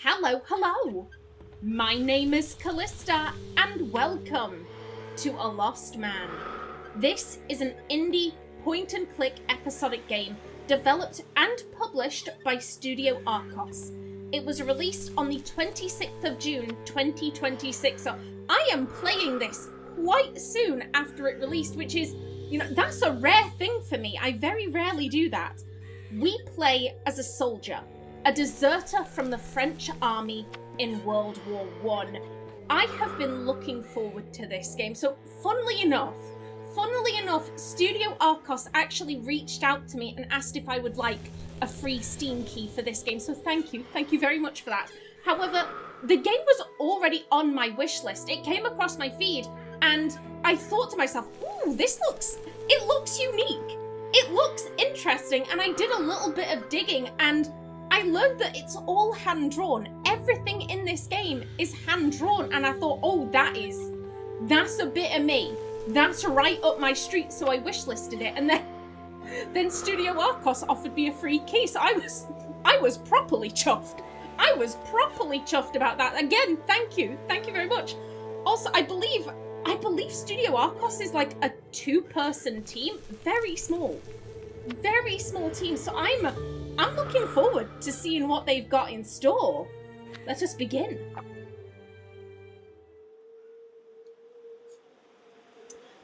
Hello. My name is Callista, and welcome to A Lost Man. This is an indie point-and-click episodic game developed and published by Studio Arcos. It was released on the 26th of June 2026, so I am playing this quite soon after it released, which is, that's a rare thing for me. I very rarely do that. We play as a soldier, a deserter from the French army in World War I. I have been looking forward to this game, so funnily enough, Studio Arcos actually reached out to me and asked if I would like a free Steam key for this game, so thank you very much for that. However, the game was already on my wish list. It came across my feed, and I thought to myself, ooh, it looks unique. It looks interesting, and I did a little bit of digging, and I learned that it's all hand-drawn. Everything in this game is hand-drawn, and I thought, oh, that's a bit of me. That's right up my street, so I wishlisted it, and then Studio Arcos offered me a free key, so I was properly chuffed. I was properly chuffed about that. Again, thank you very much. Also, I believe Studio Arcos is like a 2-person team, very small team. So I'm looking forward to seeing what they've got in store. Let us begin.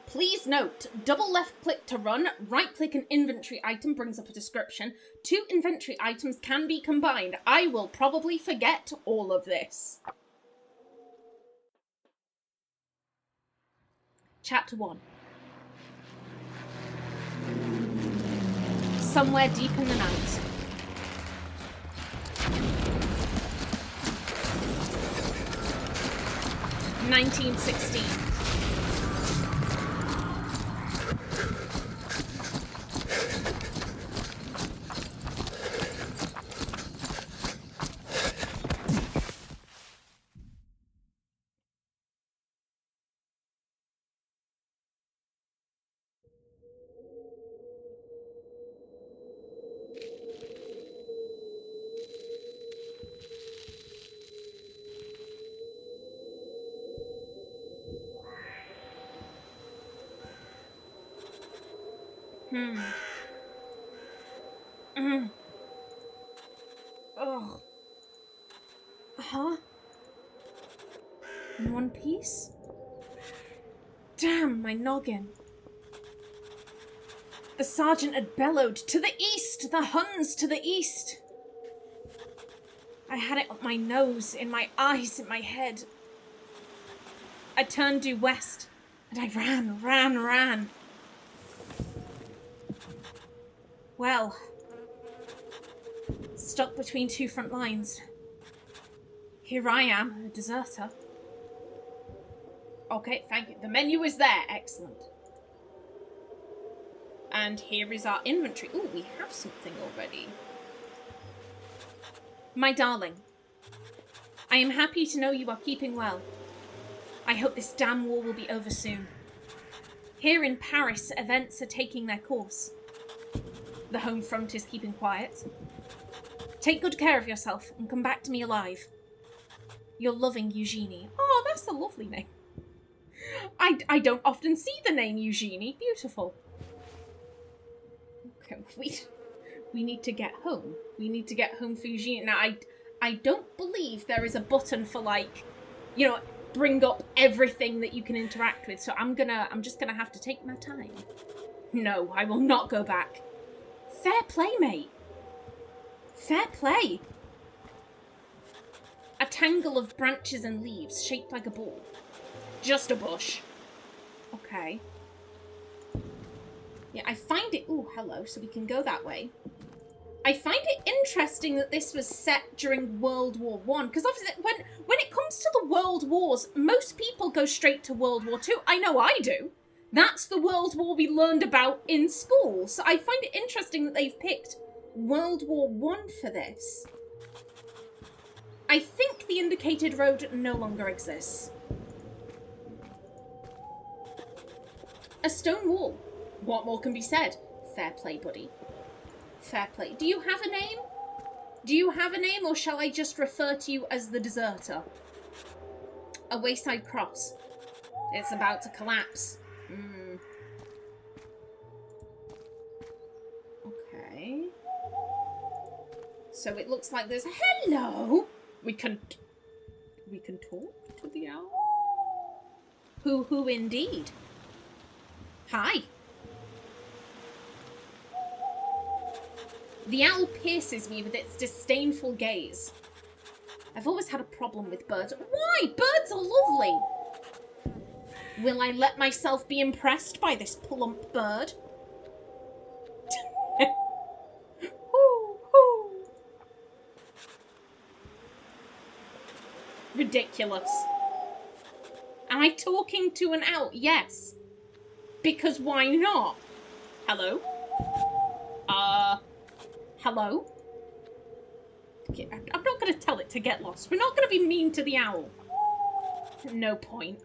Please note, double left click to run, right click an inventory item brings up a description. 2 inventory items can be combined. I will probably forget all of this. Chapter 1. Somewhere deep in the night. (1916). Oh. Huh? In one piece? Damn, my noggin. The sergeant had bellowed, "To the east! The Huns to the east!" I had it up my nose, in my eyes, in my head. I turned due west, and I ran. Well, stuck between 2 front lines. Here I am, a deserter. Okay, thank you. The menu is there. Excellent. And here is our inventory. Ooh, we have something already. My darling, I am happy to know you are keeping well. I hope this damn war will be over soon. Here in Paris, events are taking their course. The home front is keeping quiet. Take good care of yourself and come back to me alive. Your loving Eugenie. Oh, that's a lovely name. I don't often see the name Eugenie. Beautiful. Okay, we need to get home. We need to get home for Eugenie. Now, I don't believe there is a button for, like, bring up everything that you can interact with. So I'm just gonna have to take my time. No, I will not go back. Fair play, mate. Fair play. A tangle of branches and leaves shaped like a ball. Just a bush. Okay. Yeah, I find it... Ooh, hello, so we can go that way. I find it interesting that this was set during World War I, because obviously when it comes to the World Wars, most people go straight to World War II. I know I do. That's the World War we learned about in school. So I find it interesting that they've picked World War I for this. I think the indicated road no longer exists. A stone wall. What more can be said? Fair play, buddy. Fair play. Do you have a name? Do you have a name, or shall I just refer to you as the deserter? A wayside cross. It's about to collapse. Okay. So it looks like there's a hello. We can talk to the owl. Who indeed? Hi. The owl pierces me with its disdainful gaze. I've always had a problem with birds. Why? Birds are lovely. Will I let myself be impressed by this plump bird? Ooh, ooh. Ridiculous. Am I talking to an owl? Yes. Because why not? Hello? Hello? Okay, I'm not going to tell it to get lost. We're not going to be mean to the owl. No point.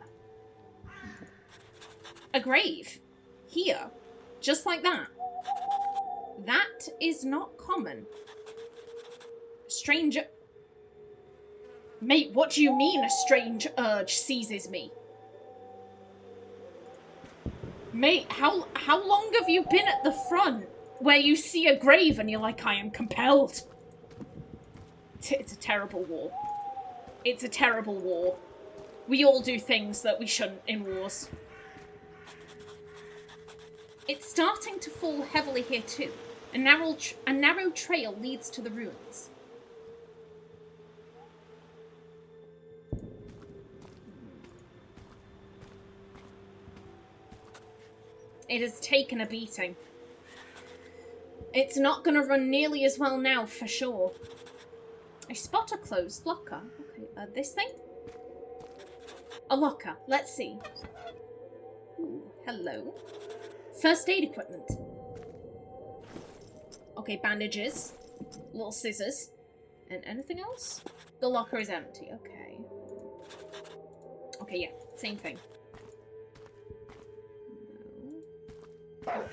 A grave. Here. Just like that. That is not common. Stranger... Mate, what do you mean a strange urge seizes me? Mate, how long have you been at the front where you see a grave and you're like, I am compelled? It's a terrible war. It's a terrible war. We all do things that we shouldn't in wars. It's starting to fall heavily here too. A narrow trail leads to the ruins. It has taken a beating. It's not going to run nearly as well now, for sure. I spot a closed locker. Okay, this thing? A locker. Let's see. Ooh, hello. First aid equipment. Okay, bandages. Little scissors. And anything else? The locker is empty. Okay. Okay, yeah. Same thing.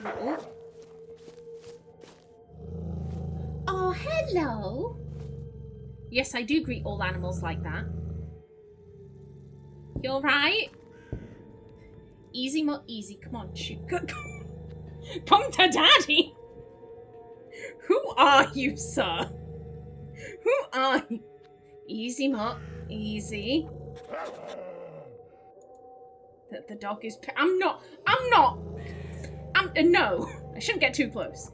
No. Oh, hello. Yes, I do greet all animals like that. You alright? Easy, easy. Come on, shoot. Come to daddy. Who are you, sir? Who are you? Easy, Mutt. Easy. The dog is... no. I shouldn't get too close.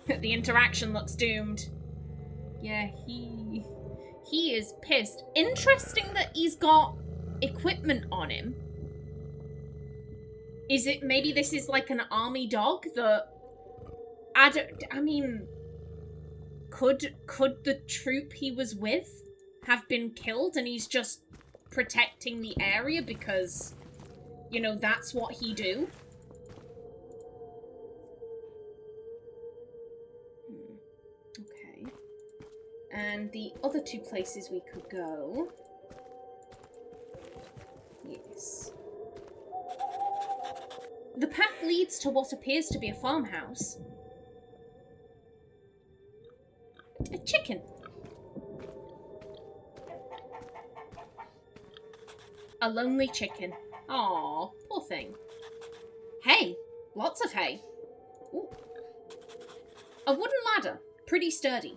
The interaction looks doomed. Yeah, he is pissed. Interesting that he's got equipment on him. Is it... maybe this is like an army dog that... I mean... Could the troop he was with have been killed and he's just protecting the area because, you know, that's what he do? Okay. And the other two places we could go... Yes. The path leads to what appears to be a farmhouse. A chicken. A lonely chicken. Aw, poor thing. Hay. Lots of hay. Ooh. A wooden ladder. Pretty sturdy.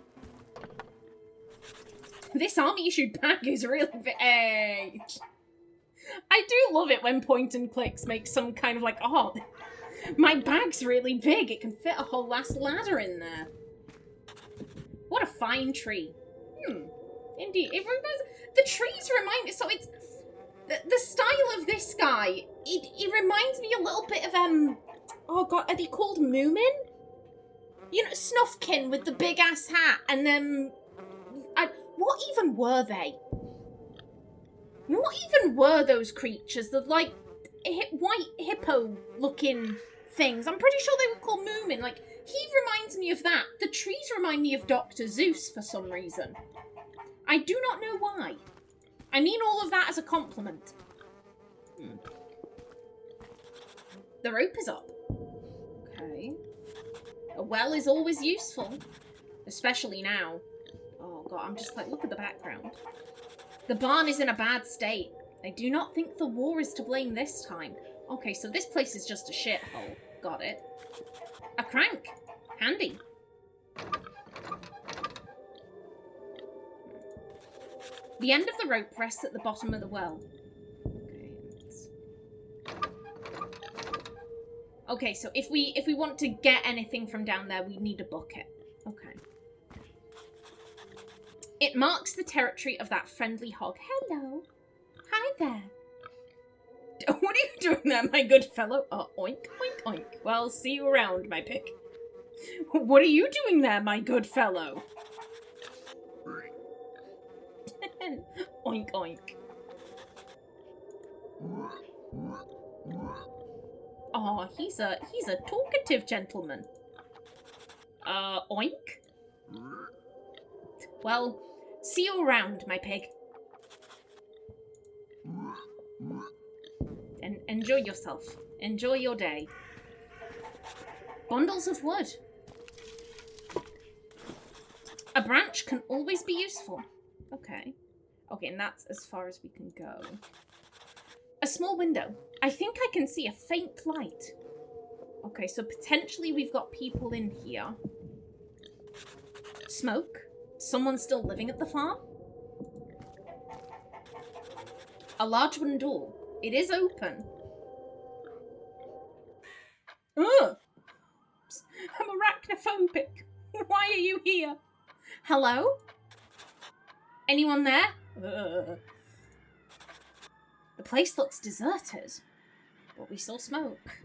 This army-issued bag is really big. Hey. I do love it when point and clicks make some kind of like, oh, my bag's really big. It can fit a whole last ladder in there. What a fine tree. Indeed. It reminds... the trees remind me... So it's... The style of this guy, it reminds me a little bit of, oh god, are they called Moomin? You know, Snufkin with the big-ass hat, and then... what even were they? What even were those creatures? The, like, white hippo-looking things. I'm pretty sure they were called Moomin. Like, he reminds me of that. The trees remind me of Dr. Zeus for some reason. I do not know why. I mean all of that as a compliment. The rope is up. Okay. A well is always useful. Especially now. Oh god, I'm just like, look at the background. The barn is in a bad state. I do not think the war is to blame this time. Okay, so this place is just a shithole. Got it. A crank. Handy. The end of the rope rests at the bottom of the well. Okay, so if we want to get anything from down there, we need a bucket. Okay. It marks the territory of that friendly hog. Hello. Hi there. What are you doing there, my good fellow? Oink, oink, oink. Well, see you around, my pig. What are you doing there, my good fellow? Oink, oink. Oh, he's a talkative gentleman. Oink? Well, see you around, my pig. And enjoy yourself. Enjoy your day. Bundles of wood. A branch can always be useful. Okay. Okay, and that's as far as we can go. A small window. I think I can see a faint light. Okay, so potentially we've got people in here. Smoke. Someone still living at the farm? A large wooden door. It is open. Ugh! I'm arachnophobic. Why are you here? Hello? Anyone there? Ugh. The place looks deserted, but we saw smoke.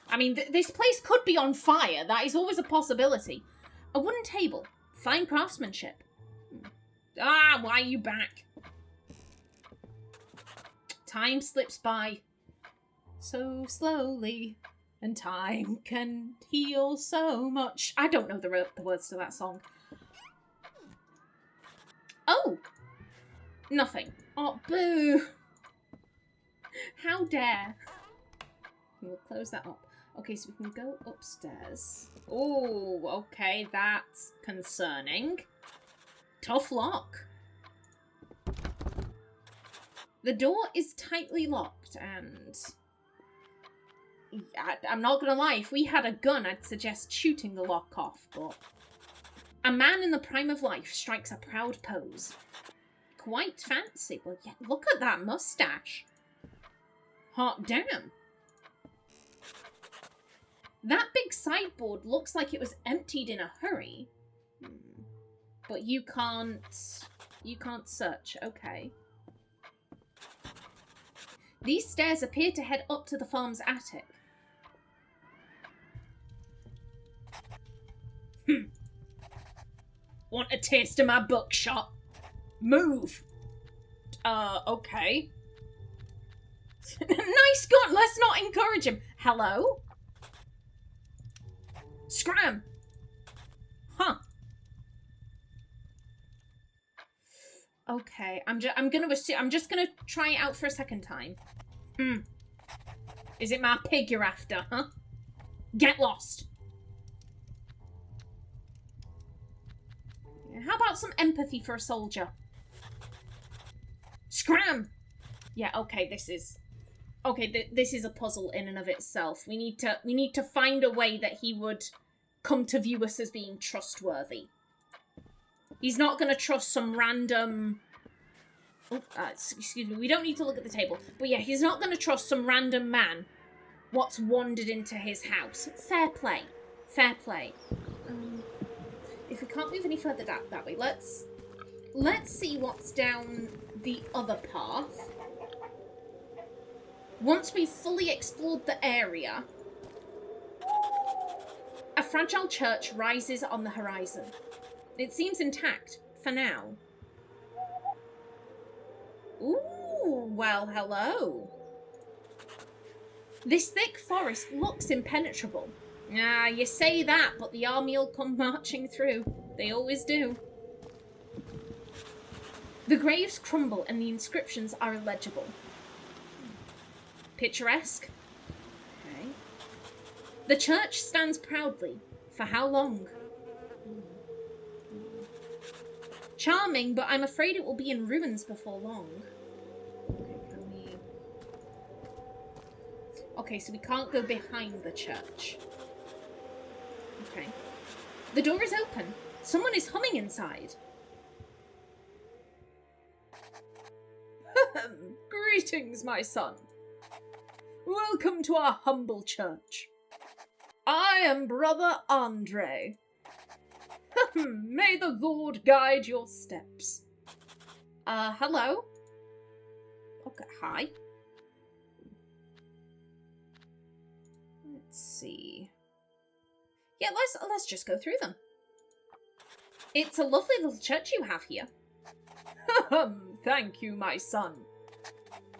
I mean, this place could be on fire. That is always a possibility. A wooden table. Fine craftsmanship. Ah, why are you back? Time slips by so slowly, and time can heal so much. I don't know the words to that song. Oh! Nothing. Oh, boo! How dare. We'll close that up. Okay, so we can go upstairs. Oh, okay, that's concerning. Tough lock. The door is tightly locked, and I'm not gonna lie, if we had a gun, I'd suggest shooting the lock off, but a man in the prime of life strikes a proud pose. Quite fancy. Well, yeah, look at that mustache. Hot damn. That big sideboard looks like it was emptied in a hurry. But you can't search. Okay. These stairs appear to head up to the farm's attic. Want a taste of my buckshot? Move! Okay. Nice gun! Let's not encourage him. Hello? Scram! Huh. Okay, I'm just gonna try it out for a second time. Is it my pig you're after, huh? Get lost! How about some empathy for a soldier? Scram! Yeah, okay, this is a puzzle in and of itself. We need to find a way that he would come to view us as being trustworthy. He's not going to trust some random... excuse me, we don't need to look at the table. But yeah, he's not going to trust some random man what's wandered into his house. Fair play. Fair play. If we can't move any further that way, let's see what's down the other path. Once we've fully explored the area, a fragile church rises on the horizon. It seems intact, for now. Ooh, well, hello. This thick forest looks impenetrable. Ah, you say that, but the army will come marching through. They always do. The graves crumble and the inscriptions are illegible. Picturesque. Okay. The church stands proudly. For how long? Charming, but I'm afraid it will be in ruins before long. Okay, can we... Okay, so we can't go behind the church. Okay. The door is open. Someone is humming inside. Greetings, my son. Welcome to our humble church. I am Brother Andre. May the Lord guide your steps. Hello? Okay, hi. Let's see. Yeah, let's just go through them. It's a lovely little church you have here. Thank you, my son.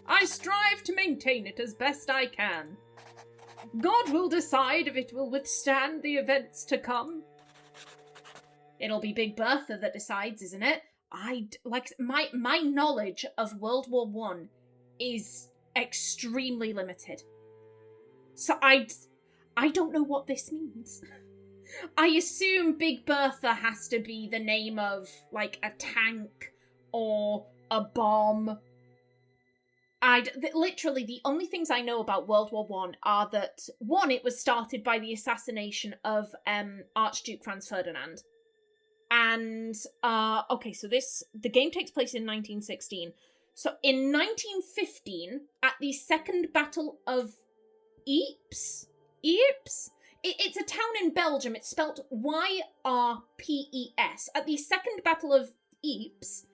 I strive to maintain it as best I can. God will decide if it will withstand the events to come. It'll be Big Bertha that decides, isn't it? My knowledge of World War I is extremely limited. So I don't know what this means. I assume Big Bertha has to be the name of, like, a tank or a bomb. Literally, the only things I know about World War I are that, one, it was started by the assassination of Archduke Franz Ferdinand. And, okay, so the game takes place in 1916. So in 1915, at the Second Battle of Ypres? It's a town in Belgium. It's spelt Y-R-P-E-S. At the Second Battle of Ypres,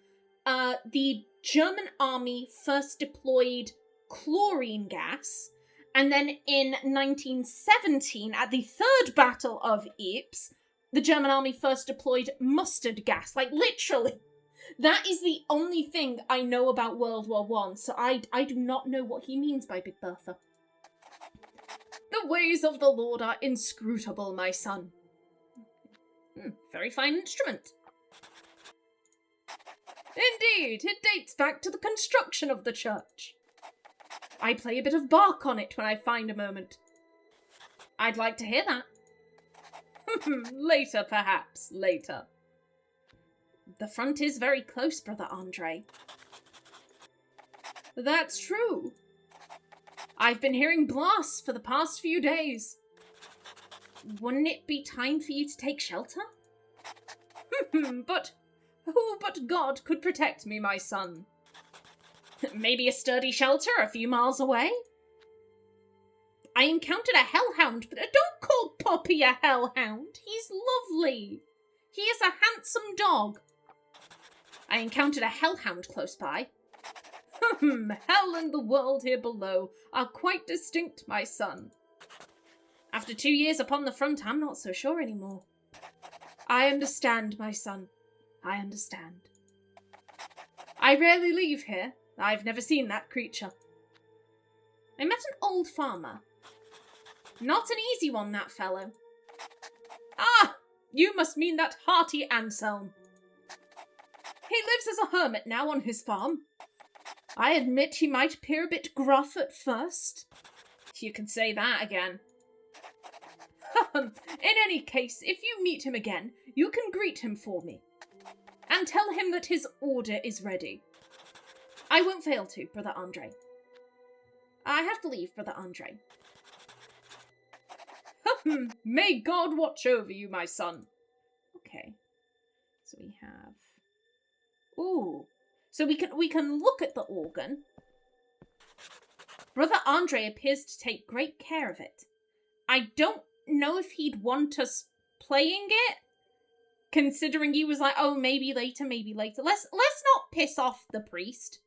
the German army first deployed chlorine gas, and then in 1917, at the Third Battle of Ypres, the German army first deployed mustard gas. Like, literally. That is the only thing I know about World War I, so I do not know what he means by Big Bertha. The ways of the Lord are inscrutable, my son. Very fine instrument. Indeed, it dates back to the construction of the church. I play a bit of bark on it when I find a moment. I'd like to hear that. Later, perhaps. Later. The front is very close, Brother Andre. That's true. I've been hearing blasts for the past few days. Wouldn't it be time for you to take shelter? But who but God could protect me, my son? Maybe a sturdy shelter a few miles away? I encountered a hellhound, but don't call Poppy a hellhound. He's lovely. He is a handsome dog. I encountered a hellhound close by. Hell and the world here below are quite distinct, my son. After 2 years upon the front, I'm not so sure anymore. I understand, my son. I understand. I rarely leave here. I've never seen that creature. I met an old farmer. Not an easy one, that fellow. Ah! You must mean that hearty Anselm. He lives as a hermit now on his farm. I admit he might appear a bit gruff at first. You can say that again. In any case, if you meet him again, you can greet him for me. And tell him that his order is ready. I won't fail to, Brother Andre. I have to leave, Brother Andre. May God watch over you, my son. Okay. So we have... Ooh. So we can look at the organ. Brother Andre appears to take great care of it. I don't know if he'd want us playing it, considering he was like, oh, maybe later, maybe later. Let's not piss off the priest.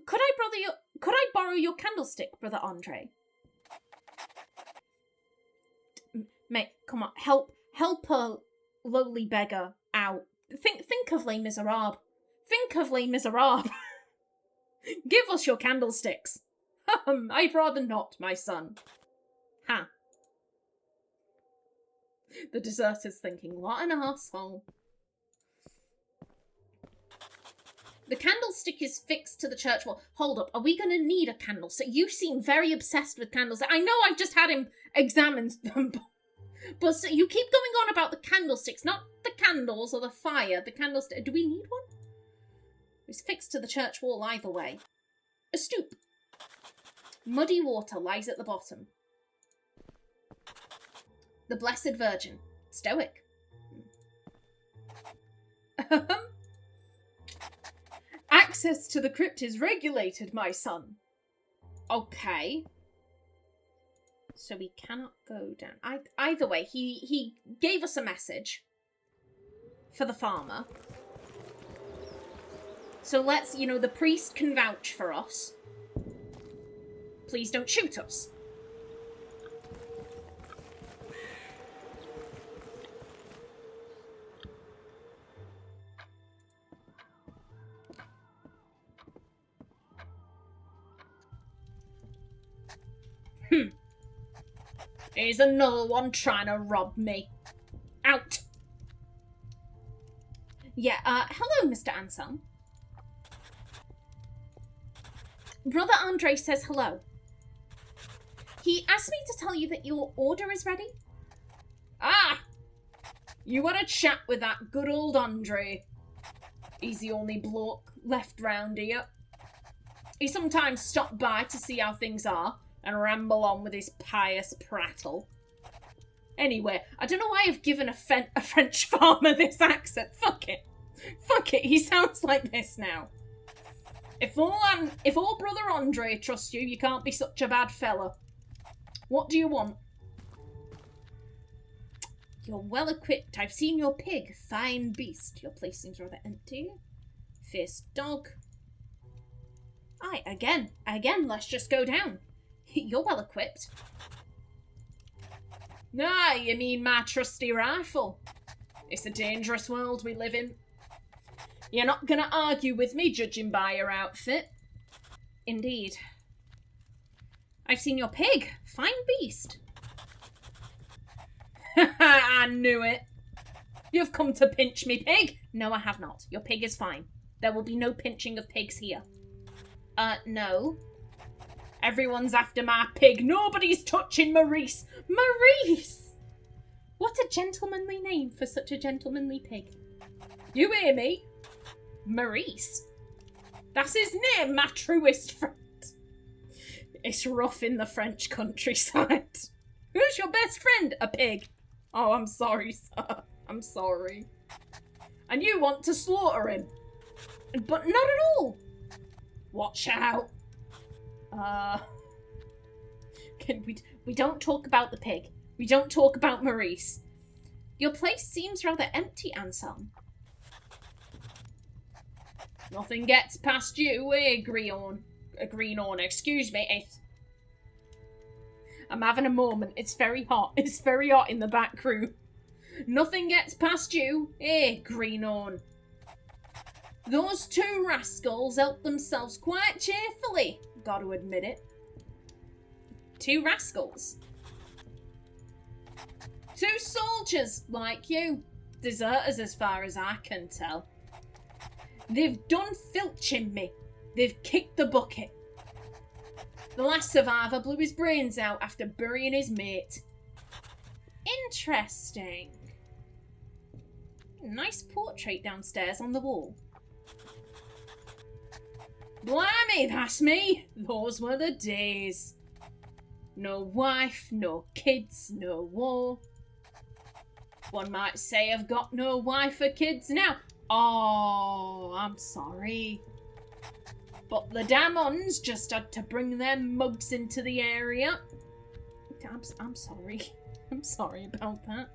Could I borrow your candlestick, Brother Andre? Mate, come on, help a lowly beggar out. Think of Les Miserables. Think of Les Miserables. Give us your candlesticks. I'd rather not, my son. Ha. The deserter's thinking, what an arsehole. The candlestick is fixed to the church wall. Hold up, are we going to need a candlestick? You seem very obsessed with candlesticks. I know I've just had him examine them, but so you keep going on about the candlesticks, not the candles or the fire. The candlestick. Do we need one? It's fixed to the church wall either way. A stoop. Muddy water lies at the bottom. The Blessed Virgin. Stoic. Access to the crypt is regulated, my son. Okay. So we cannot go down. Either way, he gave us a message for the farmer. So let's, the priest can vouch for us. Please don't shoot us. Here's another one trying to rob me. Out. Yeah, hello, Mr. Anselm. Brother Andre says hello. He asked me to tell you that your order is ready. Ah! You want to chat with that good old Andre. He's the only bloke left round here. He sometimes stops by to see how things are and ramble on with his pious prattle. Anyway, I don't know why I've given a French farmer this accent. Fuck it. Fuck it, he sounds like this now. If all Brother Andre trusts you, you can't be such a bad fella. What do you want? You're well equipped. I've seen your pig. Fine beast. Your place seems rather empty. Fierce dog. Aye, again, let's just go down. You're well equipped. Ah, you mean my trusty rifle? It's a dangerous world we live in. You're not gonna argue with me, judging by your outfit. Indeed. I've seen your pig. Fine beast. I knew it. You've come to pinch me, pig. No, I have not. Your pig is fine. There will be no pinching of pigs here. No. Everyone's after my pig. Nobody's touching Maurice. Maurice! What a gentlemanly name for such a gentlemanly pig. You hear me? Maurice. That's his name, my truest friend. It's rough in the French countryside. Who's your best friend? A pig. Oh, I'm sorry, sir. I'm sorry. And you want to slaughter him. But not at all. Watch out. We don't talk about the pig. We don't talk about Maurice. Your place seems rather empty, Anselm. Nothing gets past you, Greenhorn. Excuse me. I'm having a moment. It's very hot. It's very hot in the back room. Nothing gets past you, Greenhorn. Those two rascals help themselves quite cheerfully. Got to admit it. Two rascals. Two soldiers like you. Deserters as far as I can tell. They've done filching me. They've kicked the bucket. The last survivor blew his brains out after burying his mate. Interesting. Nice portrait downstairs on the wall. Blimey, that's me. Those were the days. No wife, no kids, no war. One might say I've got no wife or kids now. Oh, I'm sorry. But the Damons just had to bring their mugs into the area. I'm sorry. I'm sorry about that.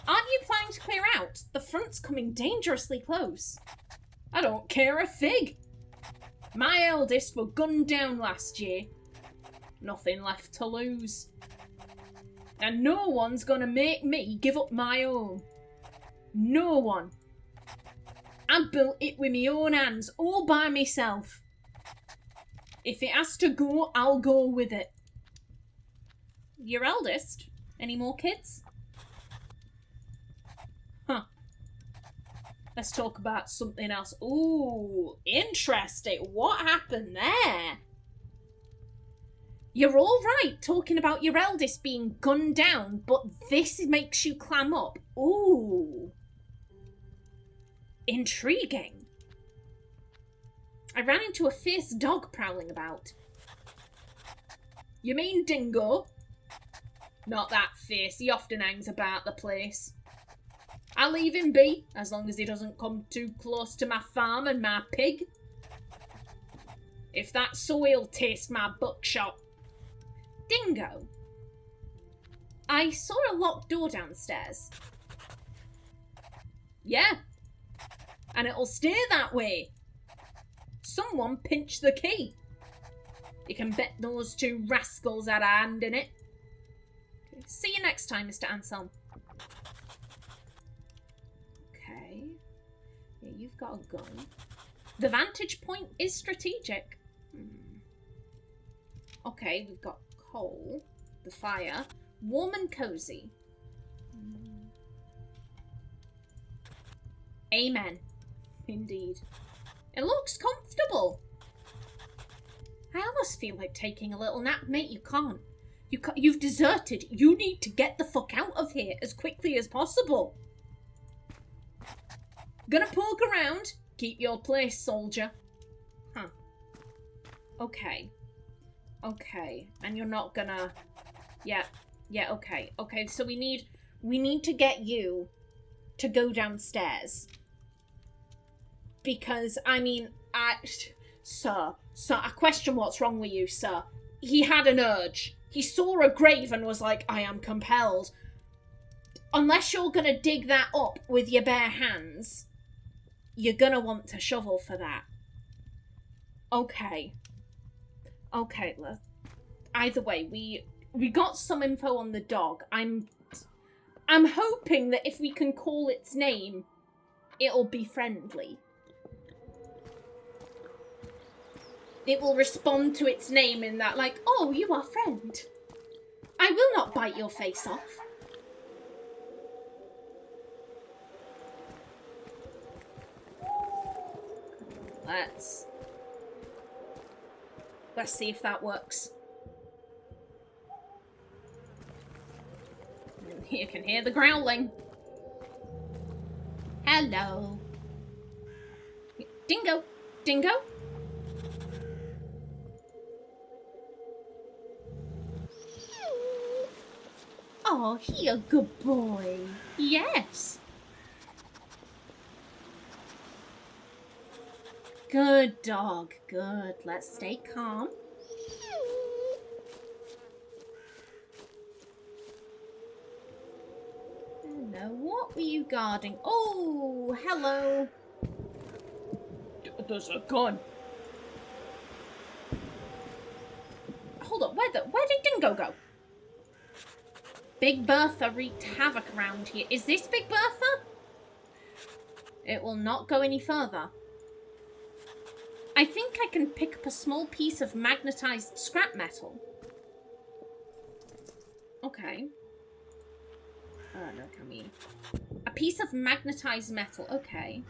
Aren't you planning to clear out? The front's coming dangerously close. I don't care a fig. My eldest were gunned down last year. Nothing left to lose. And no one's gonna make me give up my home. No one. I built it with my own hands, all by myself. If it has to go, I'll go with it. Your eldest? Any more kids? Huh. Let's talk about something else. Ooh, interesting. What happened there? You're all right talking about your eldest being gunned down, but this makes you clam up. Ooh. Intriguing. I ran into a fierce dog prowling about. You mean Dingo? Not that fierce. He often hangs about the place. I'll leave him be, as long as he doesn't come too close to my farm and my pig. If that's so, he'll taste my buckshot. Dingo. I saw a locked door downstairs. Yeah. And it'll stay that way. Someone pinched the key. You can bet those two rascals had a hand in it. Okay. See you next time, Mr. Anselm. Okay. Yeah, you've got a gun. The vantage point is strategic. Okay, we've got coal, the fire, warm and cozy. Amen. Indeed. It looks comfortable. I almost feel like taking a little nap, mate. You can't. You've deserted. You need to get the fuck out of here as quickly as possible. Gonna poke around. Keep your place, soldier. Huh. Okay. Okay. And you're not gonna... Yeah. Yeah, okay. Okay, so we need to get you to go downstairs. Because, I mean, Sir, I question what's wrong with you, sir. He had an urge. He saw a grave and was like, I am compelled. Unless you're gonna dig that up with your bare hands, you're gonna want to shovel for that. Okay. Okay, either way, we got some info on the dog. I'm hoping that if we can call its name, it'll be friendly. It will respond to its name in that, like, oh, you are friend. I will not bite your face off. Let's see if that works. You can hear the growling. Hello. Dingo. Dingo? Oh, he a good boy. Yes. Good dog. Good. Let's stay calm. Hello. What were you guarding? Oh, hello. There's a gun. Hold up. Where did Dingo go? Big Bertha wreaked havoc around here. Is this Big Bertha? It will not go any further. I think I can pick up a small piece of magnetized scrap metal. Okay. No, can we? A piece of magnetized metal. Okay.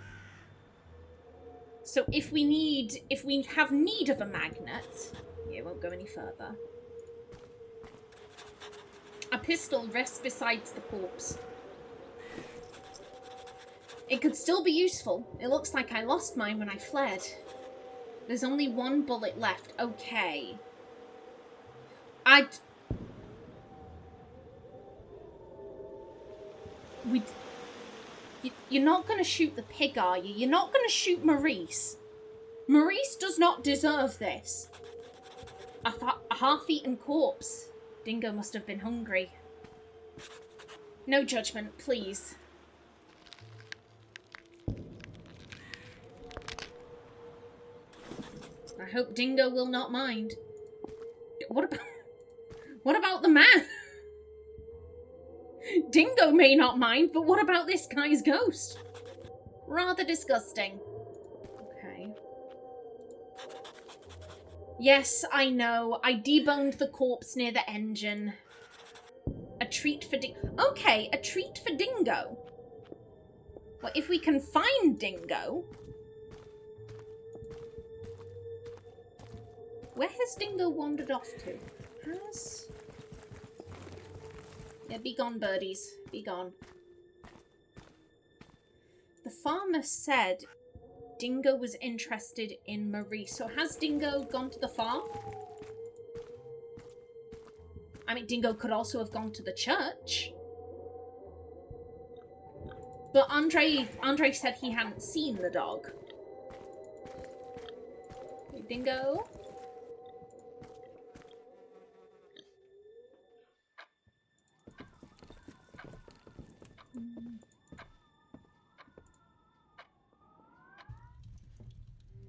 So if we have need of a magnet, yeah, it won't go any further. A pistol rests beside the corpse. It could still be useful. It looks like I lost mine when I fled. There's only one bullet left. Okay. You're not going to shoot the pig, are you? You're not going to shoot Maurice. Maurice does not deserve this. A half-eaten corpse. Dingo must have been hungry. No judgment, please. I hope Dingo will not mind. What about the man? Dingo may not mind, but what about this guy's ghost? Rather disgusting. Okay. Yes, I know. I deboned the corpse near the engine. A treat for Okay, a treat for Dingo. But if we can find Dingo... Where has Dingo wandered off to? Has... Yeah, be gone, birdies. Be gone. The farmer said Dingo was interested in Marie. So has Dingo gone to the farm? I mean, Dingo could also have gone to the church. But Andre said he hadn't seen the dog. Hey, Dingo?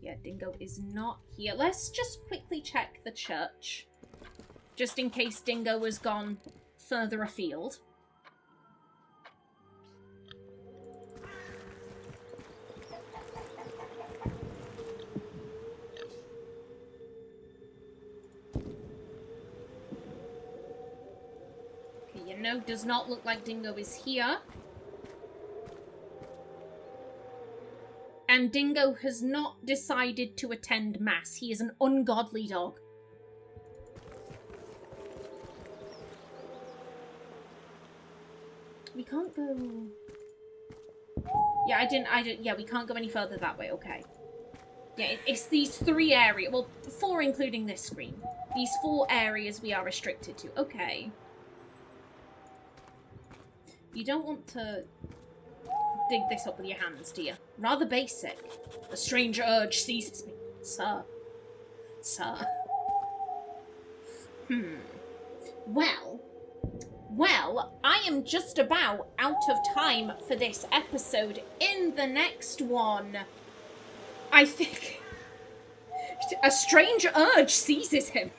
Yeah, Dingo is not here. Let's just quickly check the church. Just in case Dingo has gone further afield. Okay, you know, does not look like Dingo is here. And Dingo has not decided to attend mass. He is an ungodly dog. We can't go... Yeah, yeah, we can't go any further that way, okay. Yeah, it's these 3 areas, well, 4 including this screen. These 4 areas we are restricted to, okay. You don't want to dig this up with your hands, do you? Rather basic. A strange urge seizes me. Sir. Sir. Well, I am just about out of time for this episode. In the next one, I think a strange urge seizes him.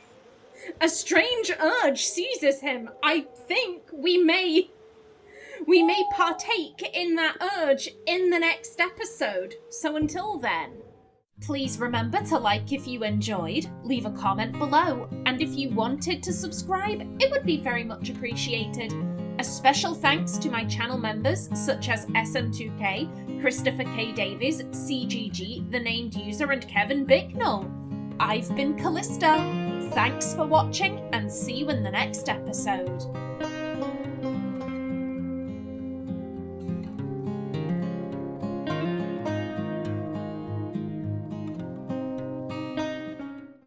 A strange urge seizes him. I think we may partake in that urge in the next episode. So until then, please remember to like if you enjoyed, leave a comment below, and if you wanted to subscribe, it would be very much appreciated. A special thanks to my channel members such as SM2K, Christopher K. Davies, CGG, The Named User, and Kevin Bicknell. I've been Callista. Thanks for watching, and see you in the next episode.